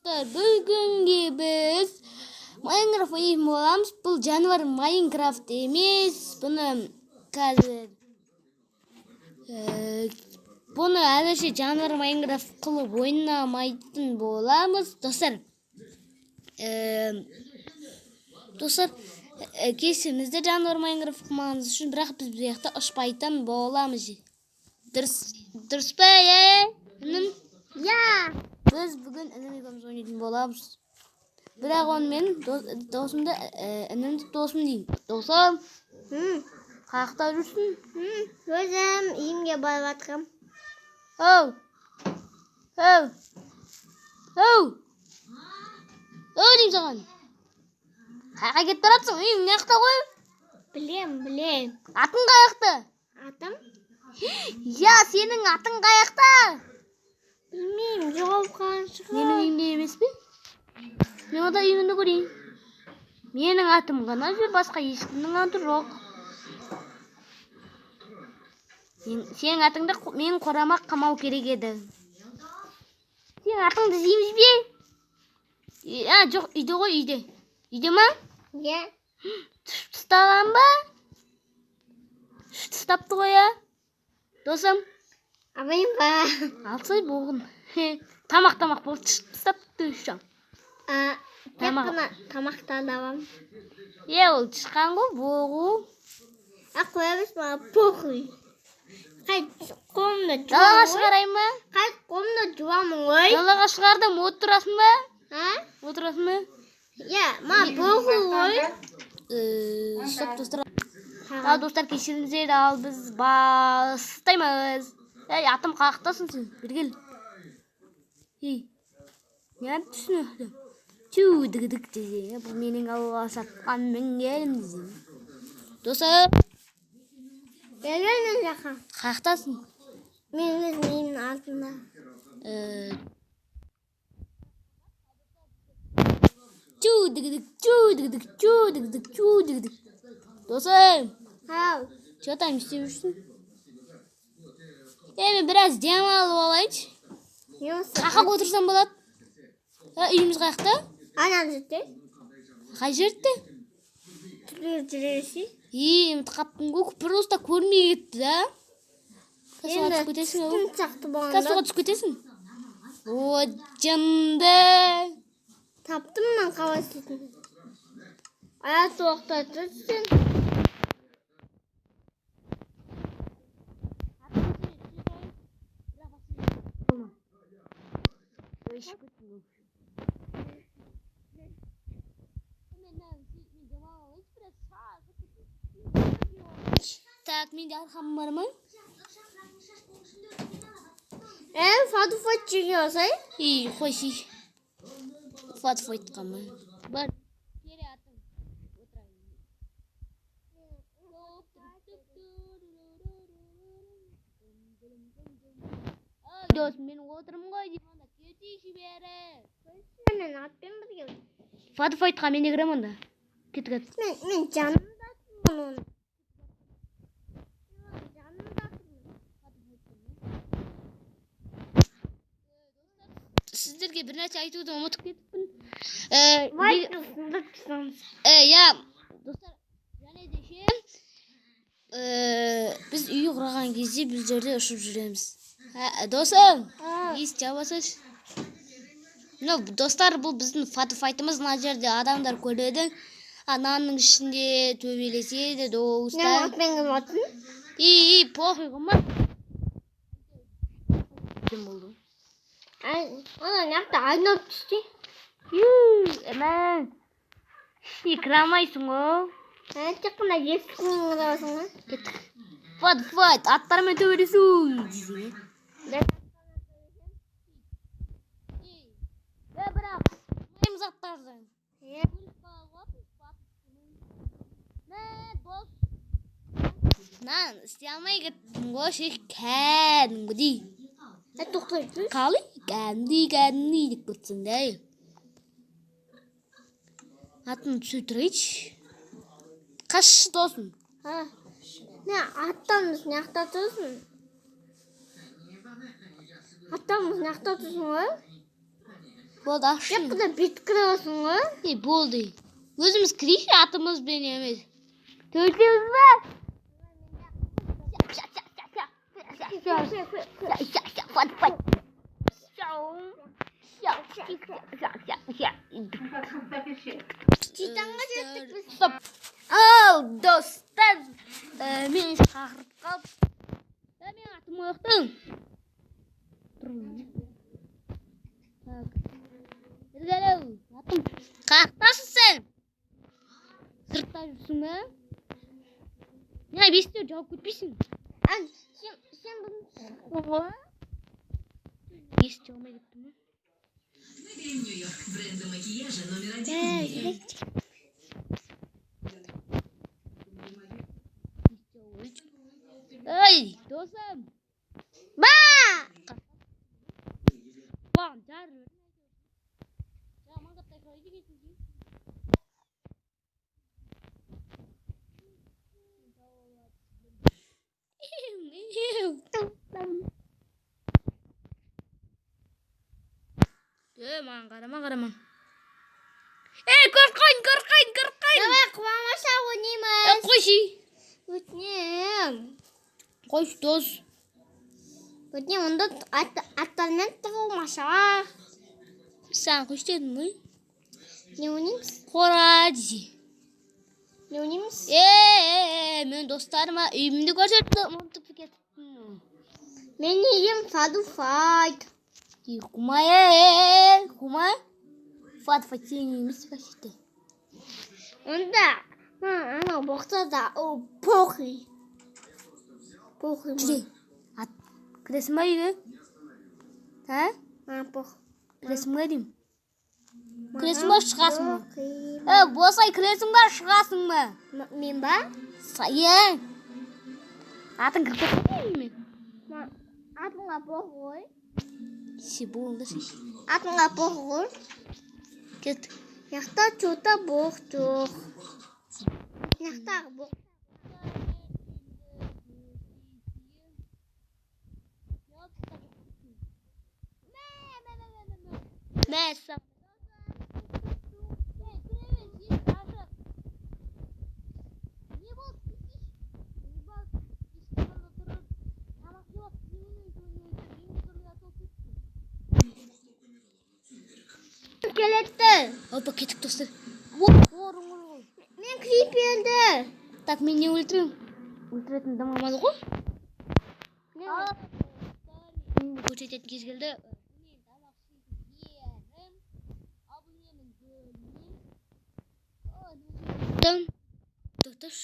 достар, бүгінге біз Майнкрафт ойнайтын боламыз. Бұл жануар Майнкрафт емес. Бұны әзірше жануар Майнкрафт қылып ойнамайтын боламыз. Достар, кешіріңіздер жануар Майнкрафт қылмағанымыз үшін, бірақ біз бұл жақта ұшпайтын боламыз. Дұрыс па, Біз бүгін інім екеуміз ойнайтын боламыз. Бірақ оны мен досымды інімді досым деймін. Досым, қаяқта жүрсің? Өзім үйімге барып жатырмын. Оу деймін саған. Қаяққа кетіп баратсың? Үйің не жақта ғой? Білем. Атың қаяқта? Атым? Я, сенің атың қаяқта? Білмеймін, жоғалып қалған шығар. Менің үйімде емес пе? Мен ода үйімді көрейін. Менің атым ғана жүр, басқа ешкімнің аты жоқ. Сенің атыңды мен қорамақ қамау керек еді. Сенің атыңды дейміз бе? Жоқ, үйде ғой, үйде. Үйде ма? Иә. Тұстаған ба? Тұстапты ғой, Досым. Абайым ба. Алсай болғын. Тамақ болды. Тұстапты үшам. Тамақта давам. Ол шыққан ғой, боғу. Қоямыз ба, похуй. Қолымда Далаға шығарайын ба? Қолымда жуамын ғой. Далаға шығардым, отырасың ба? Отырасың ба? Похуй ғой. Стоп, достар. Достар, кешіріңіздер, ал біз бастаймыз. Атым қаяқтасың сен? Бір кел. Не түсінеді? Дігідік десе, бұл менің алға сатқан мінгенім десе. Достар, Келгенің жаққа. қаяқтасың? Менің артында. Дігідік. Достар, че там істеп жүрсің? Мен біраз демалып алайыншы. Қақап отырсам болады? Үйіміз қаяқта? Ана жерде. Қай жерде? Жүресі. Ұмытып қаптым ғой, просто көрмей кетті, да? Касуға түсіп кетесің, Касуға түсіп кетесің? О, жынды. Таптым мен қабасетін. Аяқ соғықта тұрсың. Так, менде арқам бар ма? Фатуфат жеге алсай? Қойшы. Фатуфатқа ма? Бар. Кері атым. Дос, мен отырмын ғой дейм, онда кетейші бері. Мен атпен бірге. Фатуфатқа мен де кірем онда. Кет. Мен жанымдасың оны. Сіздерге бір нәрсе айтуды ұмытып кетіппін. Достар, және де біз үй құраған кезде біз жерде ұшып жүреміз. Досым, ес жабасаш. Достар, бұл біздің фатуфайтымыз. Мына жерде адамдар көреді. Ананың ішінде төбелеседі, достар. Не атпен кім атын? Похуй қылма. Кім болды? Ана неқта айнап түсті. Әмән. Кірамайсың ғой. Тек қана есіктің қарасың ба? Кеттік. Фат, аттармен төбелесу. Бірақ, мәйміз аттарды. Істей алмай кеттім ғой, кәдімгідей. Тоқтайды. Қалай? Кәдімгідей деп көтсің дәй. Атын түсірейші. Қашы досың? Аттамыз неқта тұрсын? Аттамыз неқта тұрсын ғой? Болды, ашын. Жақында бет кіресің ғой. Болды. Өзіміз кірейші, атымыз бен емес. Төртеуміз ба? Титанға жеттік біз. Стоп. Ал, достар. Мен шақырып қалып. Мен атым оқтың. Іргелеу. Атым. Қақтасың сен? Сыртта жүрсің бе? Не, бесте жауап көтпейсің. Сен bunu... Бесте olmaya gittim mi? Нью-Йорк. Бренды макияжа номер 1. Ey, dostum. Ba! Bam, car. Ya, mangga tak kau ini gitu. Karama. Korkayın. Давай қуамаса ойнаймыз. Қойшы. Өтінем. Қойшы, дос. Өтінем, онда аттармен тығылмаса. Сен қойшы дедің ғой? Не ойнаймыз? Қора десе. Не ойнаймыз? Мен достарыма үйімді көрсеттім. Ұмытып кеттім. Мен үйім Фаду Файт. Кумай. Фат сен емес бәшетті. Онда, ана боқта да, о, похи. Похи Жүре. Кіресің ба үйге? пох. Кіресің ба деймін? Кіресің ба, шығасың ба? Босай, кіресің ба, шығасың ба? Мен ба? Сайын. Атын кіріп кетпеймін мен. Атыңа пох ғой. Се болыңды сен. Атыңа пох ғой. Кет. Яқта чота боқ жоқ. Яқтағы боқ. Мәсі. Келетті. Опа, кеттік достар. Мен кіріп елді. Так, мен не өлтірем? Өлтіретін дым алмады ғой? Көрсететін кез келді. Тоқташ.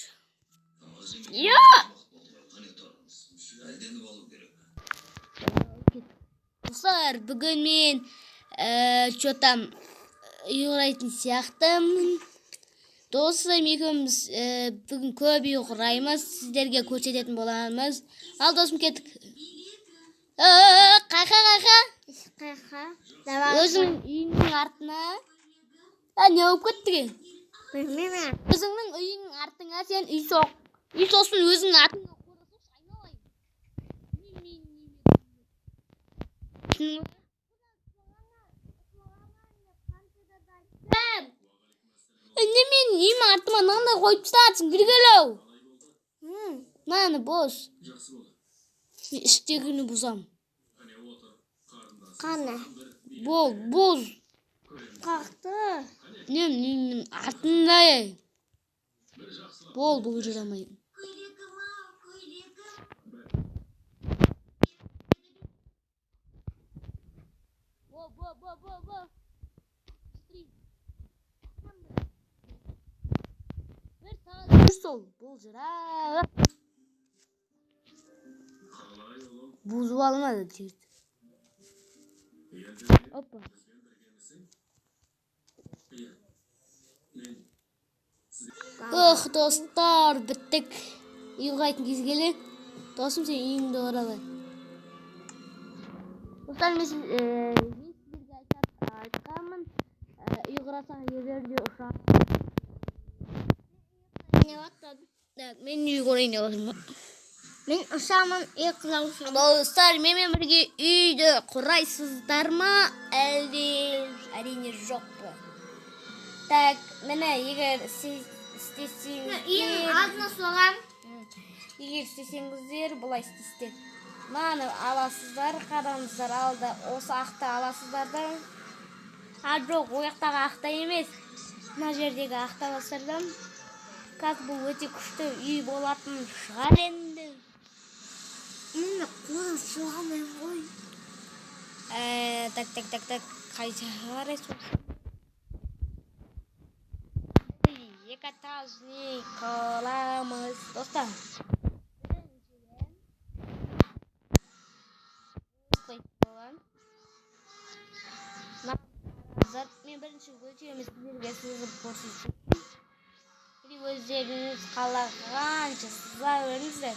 Достар, бүгін мен что-то ұйғырайтын сияқтымын. Достарым екеуміз бүгін көп ұйғыраймыз, сіздерге көрсететін боламыз. Ал досым кеттік. Қайқа. Өзің үйінің артына. Не болып кеттіге? Білмеймін. Өзіңнің үйінің артыңа сен үй соқ. Үй соқсын өзіңнің артыңа қорасың шайналайын. Мен үйім артыма нандай қойып тастадың, кіргелеу. Наны бос. Іштегіні бұзам. Қаны? Боз. Қақты? Нем артында ей. Бұл жүремейін. Сол, бұл жыра. Бұзып алмады тегіс. Опа. Достар, біттік. Ұйғайтын кез келе. Досым, сен үйіңді оралай. Достар, мен сіздерге айтқанмын. Ұйғырасаң ерлерде ұшақ. Не ваттады? Мен үй көрейін деп отырмын. Мен ұшамын ұйқылаушым. Достар, менімен бірге үйді құрайсыздар ма? Әлде әрине жоқ па? Так, міне егер істесеңіздер, Азына соған. егер істесеңіздер, бұлай істейсіздер. Мынаны аласыздар, қараңыздар, алда осы ақты аласыздар да. Жоқ, ол жақтағы ақта емес. Мына жердегі ақты аласыздар. Қазір бұл өте күшті үй болатын шығар енді. Мен қолын соғамын ғой. Так, қайда қарай соқсын? Екатажный қыламыз, достар. Мен бірінші өлшеміз сіздерге сызып көрсетейін. Өздеріңіз қалағанша сыза өріңіздер.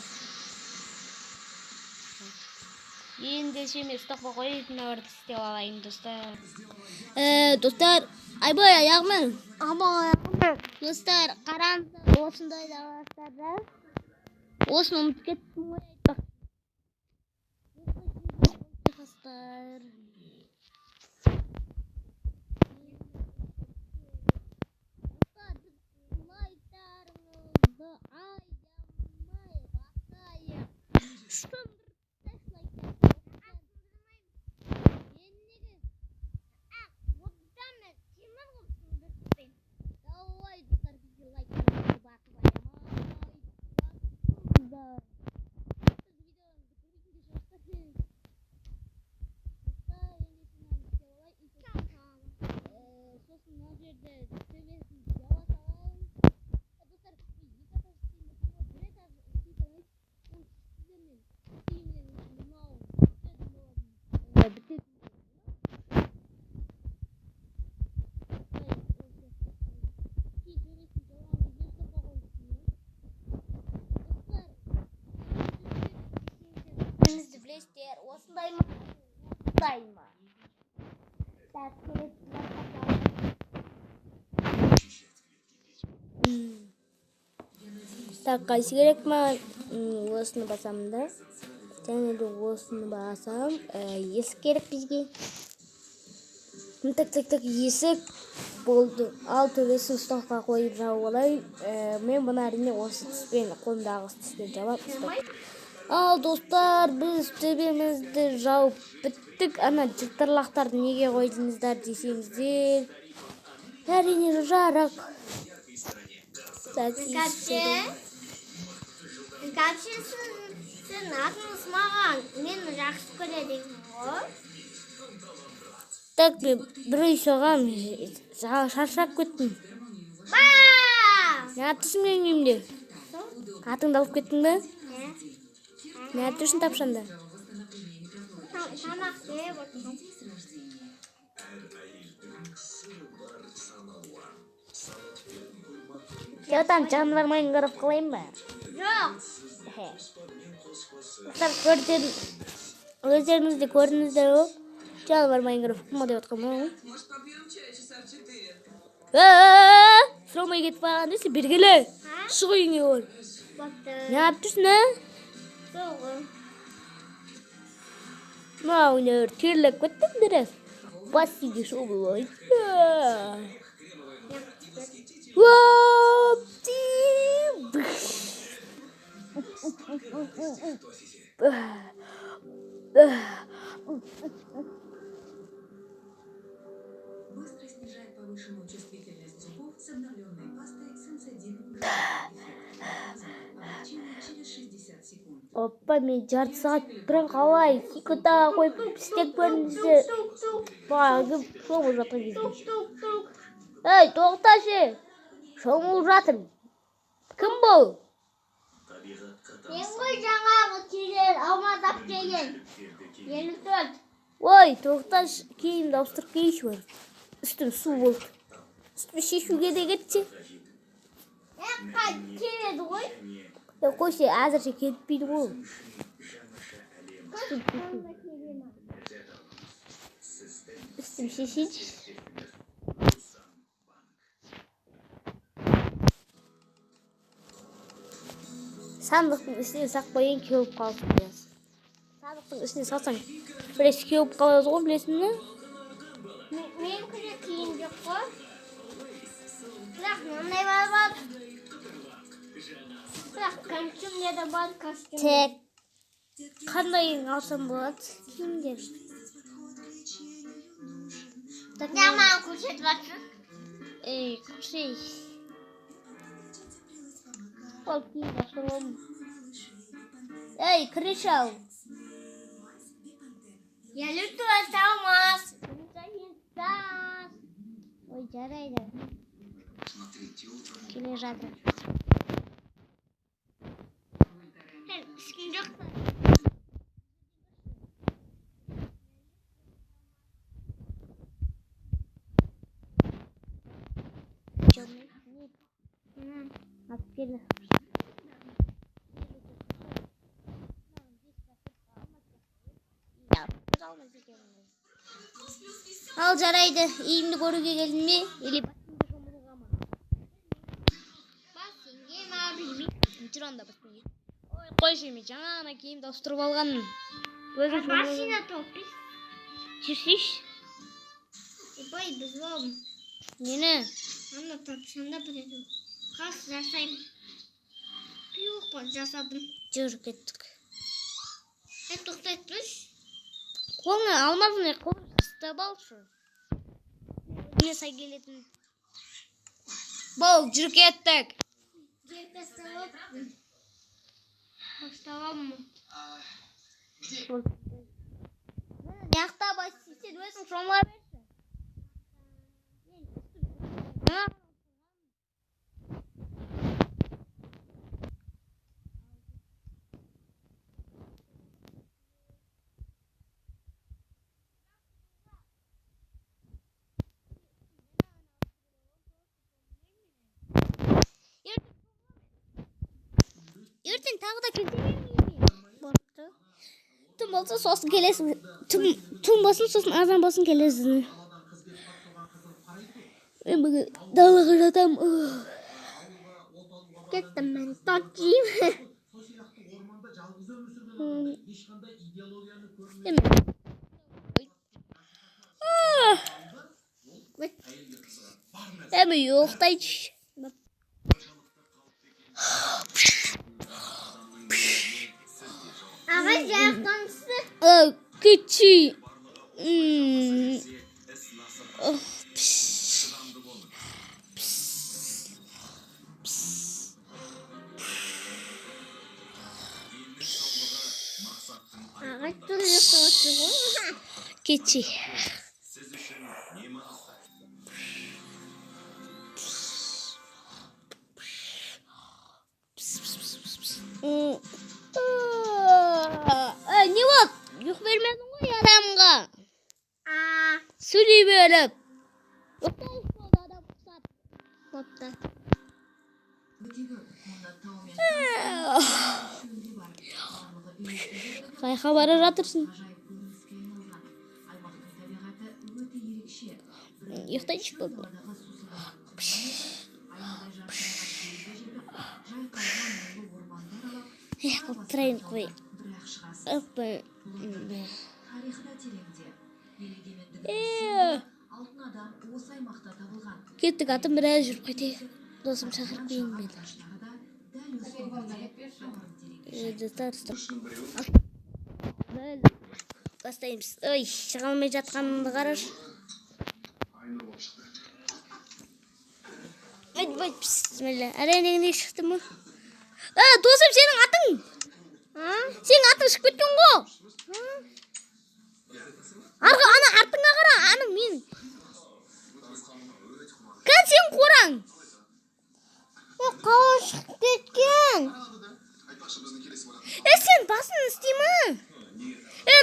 Ендеше мен ұстақпа қойып, мынауырды істеп алайын, достар. Достар, айбай аяғымын. Достар, қараңыздар, осындай даластарда. Осыны ұмытып кеттім ғой айтпақ. Достар. Осындай ма? Осындай ма? Так, қайсы керек ма? Осыны басамын да. Және де осыны басам. Есік керек бізге. Так, есік болды. Ал төбесін ұстаққа қойып жауып алайын. Мен бұны әрине осы түспен, қолымдағы түспен жауап ұстап. Ал достар, біз төбемізді жауып біттік. Ана жылтырлақтарды неге қойдыңыздар десеңіздер, әрине жарық. Сен атыңыз маған мені жақсы көреді ғой. Так, бір үй соғам, шаршап кеттім. Не атышын мен үйімде? Атыңды алып кеттің бе? Не атышын тапшанда? Тамақ жеп отырмын. Жаутан жануар Майнкрафт қылайын ба? Жоқ. Өздеріңізде көрдіңіздер ғой. Жануар Майнкрафт қылма деп отқан ғой. Сұрамай кетіп қалған десе бергелі. Шығ үйіңе өр. Не алып тұрсың, Соғы. Мынау не өр терлеп кеттің дұрыс. Басиге шоу болады. Быстро снижает повышенную чувствительность зубов с обновленной пастой Sensodyne. Облегчение через 60 секунд. Опа, мен жарты сағат тұрын қалай секундтаға қойып істеп көріңіздер. Бағып шомыл жатқан кезде. Ей, тоқташы! Шомыл жатыр. Кім бұл? Мен ғой жаңағы келер, алмадап келген. 54. Ой, тоқташ, киімді ауыстырып кейші бар. Үстім су болды. Үстімі шешуге де кетсе. Келеді ғой. Қойшы, әзірше кетпейді ғой. Үстім шешейші. Сандықтың ішіне сақпайын кеуіп қалсын deyасың. Сандықтың ішіне салсаң біресе кеуіп қалады ғой, білесің бе? Менікіде киім жоқ қой. Бірақ мынандай бар. Бірақ костюмде де бар костюм. Тек қандайын алсам болады киімдер. Маған көрсетіп жатсың. Көрсейш. Ол киім ашылым. Крышал. Я люблю Томас. Ой, жарайды. Келе жатыр. Ешкім жоқ па? Алып келді. Ал жарайды, үйімді көруге келдің бе? Или басыңды шомылуға ма? Басыңге ма білмеймін. Жүр анда басыңға. Ой, қойшы, мен жаңа киімді ауыстырып алғанмын. Өзім Машина топпис. жүрсейш. Ой, біз болым. Нені? Анда топсанда біледі. Қас жасаймын. Пиуқ жасадым. Жүр кеттік. Тоқтайтпыз. Қолыңа алмадың, қолыңды ұстап алшы. Өзіне сай келетін. Бол, жүр кеттік. Жерге салып. Басталам мı? Яқта басты, сен өзің шомыла берші. Ертең тағы да келсе болыпты. Түн болса сосын келесің. Түн болсын сосын азан болсын келесің. Мен бүгін далаға жатам. Кеттім мен тотчиім. Әмі жоқтайшы. Аға жақтанысы. Күчі. Аға түрлі қосы ғой. Keçi. Ne var? Yok vermedin mi yaramga? Söyley verip. Yok da oldu adam kusat. Kopta. Қайқа бара жатырсың? Ұйықтайшы болды. Қылтырайын қой. Кеттік атым біраз жүріп қайтайық. Досым шақырып кейін мені. Бастаймыз. Ой, шыға алмай жатқанымды қарашы. Бисмилля. Әренегіне шықты ма? Досым, сенің атың? Сенің атың шығып кеткен ғой. Ана артыңа қара, аның мен. Кән сен қораң? Қауы шығып кеткен. Сен басын істеймі?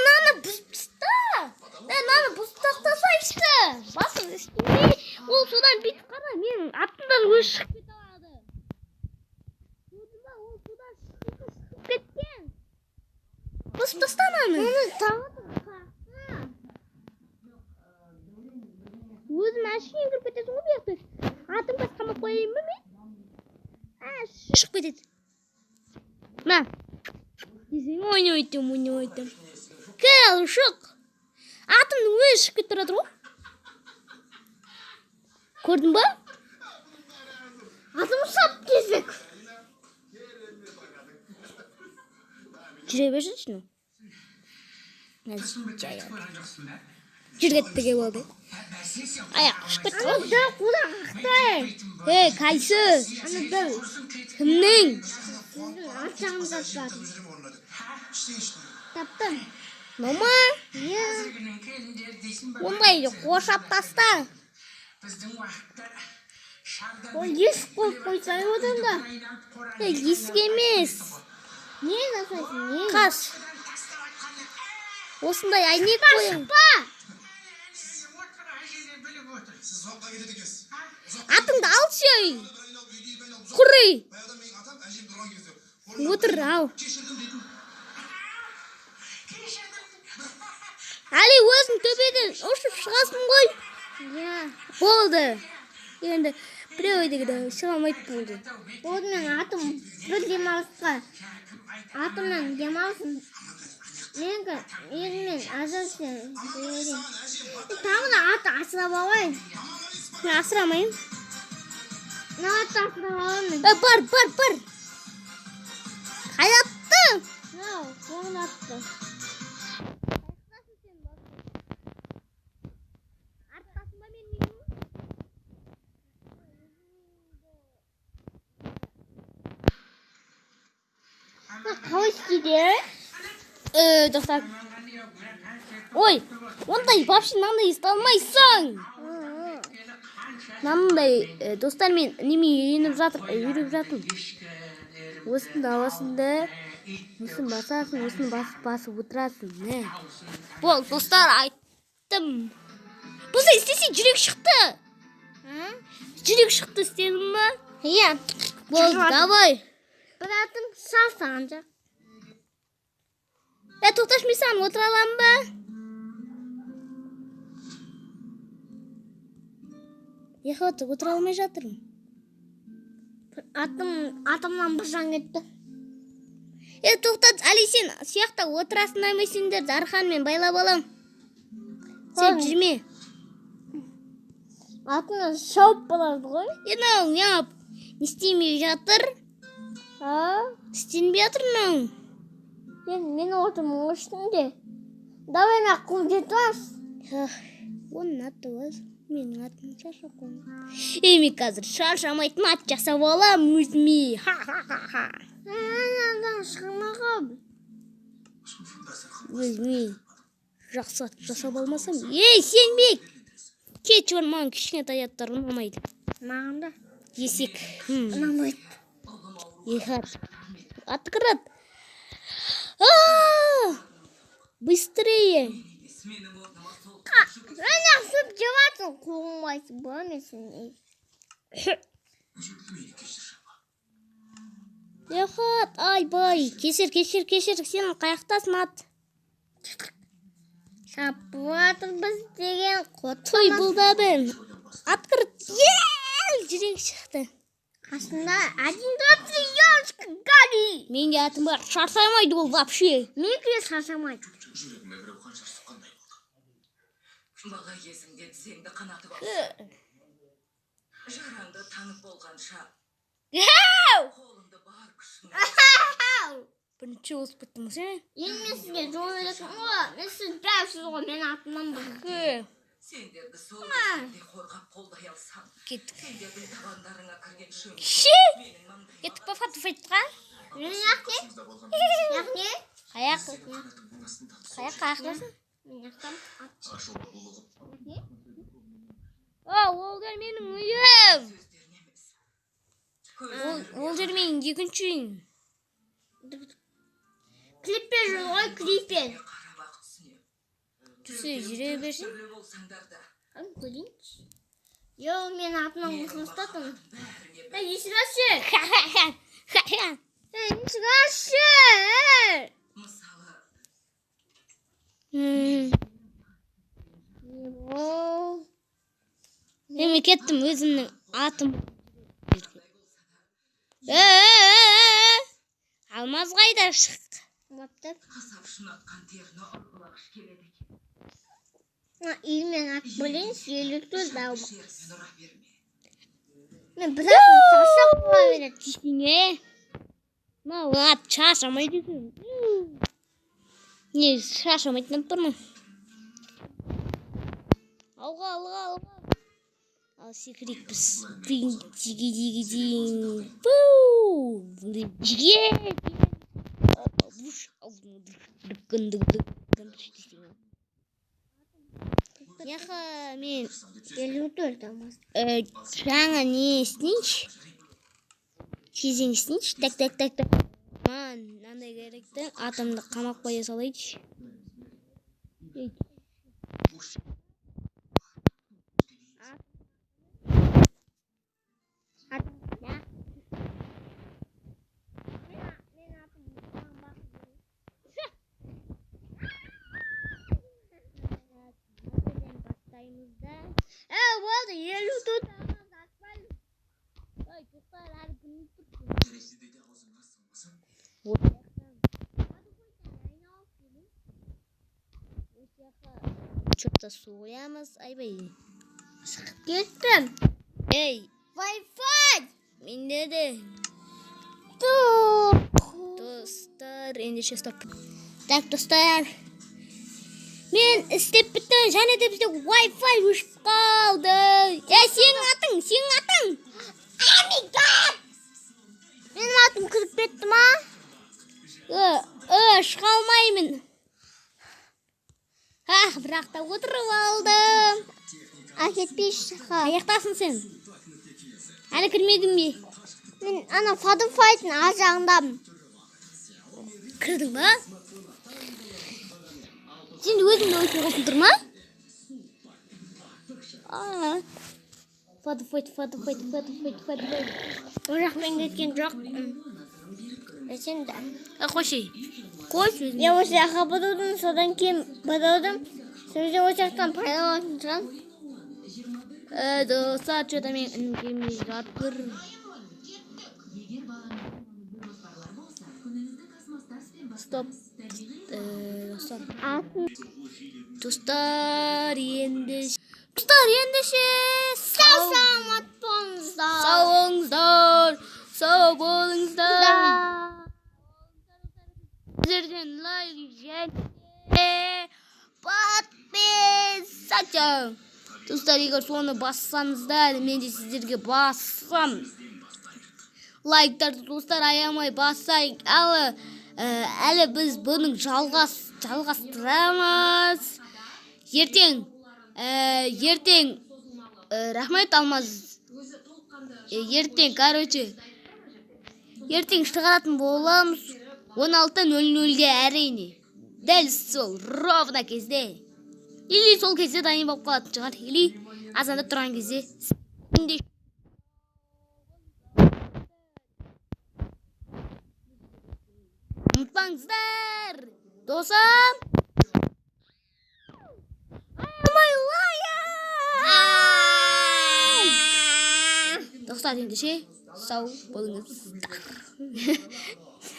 Наны бұзыпсызда. Наны бұзып тастасайшы. Басын істеймей. Ол содан битіп қара. Мен аттымдан өз шығып кете алады. Ол содан шығып кеткен. Бұзып таста наны. Өзім әшейін кіріп кетесің ғой бұяқты. Атың басқама қойайын ба мен? Шығып кетеді. Ben. Bizim oynadım. Gel ışık. Atımın özü ışık gitti o. Gördün mü? Atımı sap kesik. Жүре берсін шыны. Жүргеттіге болды. Аяқ ұшып кетті ғой. Dur kulak aktay. Қайсы? Ana dur. Кімнің? Sizin açağınızda var. Taptım. Мама, Ya. ондайды қошап таста. O yüz koysay odan da. Есік емес. Niye nasılsın? Niye? Қас. Осындай әйнек қойын. Pa. Атыңды ал сей. Құрый. Отыр ал. Әли өзің төбеден ұшып шығасың ғой. Ya. Болды. Енді біреу дегенде шыға алмайды болды. Oğlum ben atım. Bir demалысқа. Atımdan demалысын. Мен азырсын. Tamam da at asıra babay. Мен асырамайын. Ne at asıra babay? Бар. Қайда аттың? Ne o? Onu attı. Арқасында мен неймін? Hoş gidiyor. Достар. Ой, ондай вообще мынандай істей алмайсың. Мынандай достармен неме үйреніп жатыр. Осының ауасында осыны басасың, осыны басып отырасың. Бол, достар, айттым. Болса істесе жүрек шықты. Жүрек шықты істедің ма? Иә. Бол, давай. Bir atım salsa ancak. Тоқташмайсың, отыра аламын ба? Отыра алмай жатырмын. Atımdan bıçan gitti. Тоқтат, Али, сен сияқта отырасыңаймайсыңдар, арқанмен байлап алам. Сен жүрме. Atımdan şop bulardı koy. Мынау не істемей жатыр? Істенбей жатыр мынау. Ben ortamın üstünde. Давай мен қол жетіп. Оның аты өз. Менің атым шаршап қойдым. Мен қазір шаршамайтын ат жасап алам өзіме. Анадан шығымағам. Өзіме жақсы ат жасап алмасам. Сенбек! Кетші бар, маған кішкентай аттар ұнамайды. Маған да. Есек. Ұнамайды. Екі ат. Аты кірат. Быстрее. Sen nasıl cevapsın? Kovulmayız. Bölmesin. Яхат, айбай. Кешір. Сен қаяқтасың ат. Шапуатыр біз деген қот. Той бұл да бен. Ат кірт. Жүрек шықты. Қасында 1-2-3 елшкі гали. Менде атым бар. Шаршамайды ол вообще. Менде шаршамайды. жүрегіме біреу қанша соққандай болды. Бала кезіңде тізеңді қанатып алсын. Жараңды танып болғанша қолыңды бар күшіңе. Бірінші осы біттің сен? Енді мен сізге жол беретін ғой. Мен сіз дәусіз ғой, мен атымнан бұр. Сендерді сол кезінде қорғап қолдай алсам, Кеттік. сендердің табандарыңа кірген шөң Кеші? менің маңдайым. Кеттік па фатуфайтқа? Мен яқне? Яқне? Қаяққа ақласың? Мен яқтам. Ол жер менің үйім. Сөздерін емес. Ол жер менің екінші үйім. Klipper жүр ғой, klipper. Қарап ақ түсіне. Түсі жүре берсін. Түрлі болсаңдар да, Көрейінші. Йо, мен атымнан ұстатым. бәріңе Есіғашы. Ха-ха. Есіғашы. мысалы Мен кеттім өзімнің атым. Алмаз қайда шық. Бапты. Қасап шынатқан теріні ұрғылағыш келеді. Илмен ат білін, елікті дау. Шермен ұра берме. Мен бірақ шашап қоя береді. Тишіне. Мынау ат шашамайды екен. Не шашамайтын тұрмын. Алға. Ал секірейік біз. Диги-диги-дин. Жиге. Яха мен Елікті өлтамыз. жаңа не істейінші? Кезең істейінші? Так. Мынандай керекті. Атымды қамап қоя салайыншы. Болды, елікті Терезедегі аузыңа салмасаң, Что-то соямыз, айбай. кеттім. Ей, Wi-Fi! менде де. Достар, ендеше стоп. Так, достар. Мен істеп бітті, және де бізде Wi-Fi өшіп қалды. Сенің атың. Менің атым кіріп кетті ма? Шыға алмаймын. Бірақ та отырып алдым. Кетпейші. Аяқтасың сен. Әлі кірмедің бе? Мен ана Fadify'дың ар жағындамын. Кірдің ба? Сен өзіңді өтіп қосып тұр ма? Fadify. Ол жақпен кеткен жоқ. Сен де. Қойшы өзің. Мен осы жаққа бұрылдым, содан кейін бұрылдым. Сөзде осы жақтан пайдаланатын шығам. Достар, что-то мен үнім келмей жатыр. егер балаңыздың жоспарлар болса, күніңізді космостарспен Стоп. Достар, Достар, ендеше Саламат болыңыздар. сау болыңыздар. Сіздерден лайк және подписаться. Достар, егер соны бассаңыздар, мен де сіздерге бассам. Лайктарды достар аямай бассайық. Әлі біз бұның жалғастырамыз. Ертең рахмет Алмаз. Ертең шығаратын боламыз 16:00-ге әрине. Дәл сол ровно кезде. Или сол кезде дайын болып қалатын шығар. Или азанда тұрған кезде. Ұмытпаңыздар. Досым. Достар, ендеше сау болыңыздар.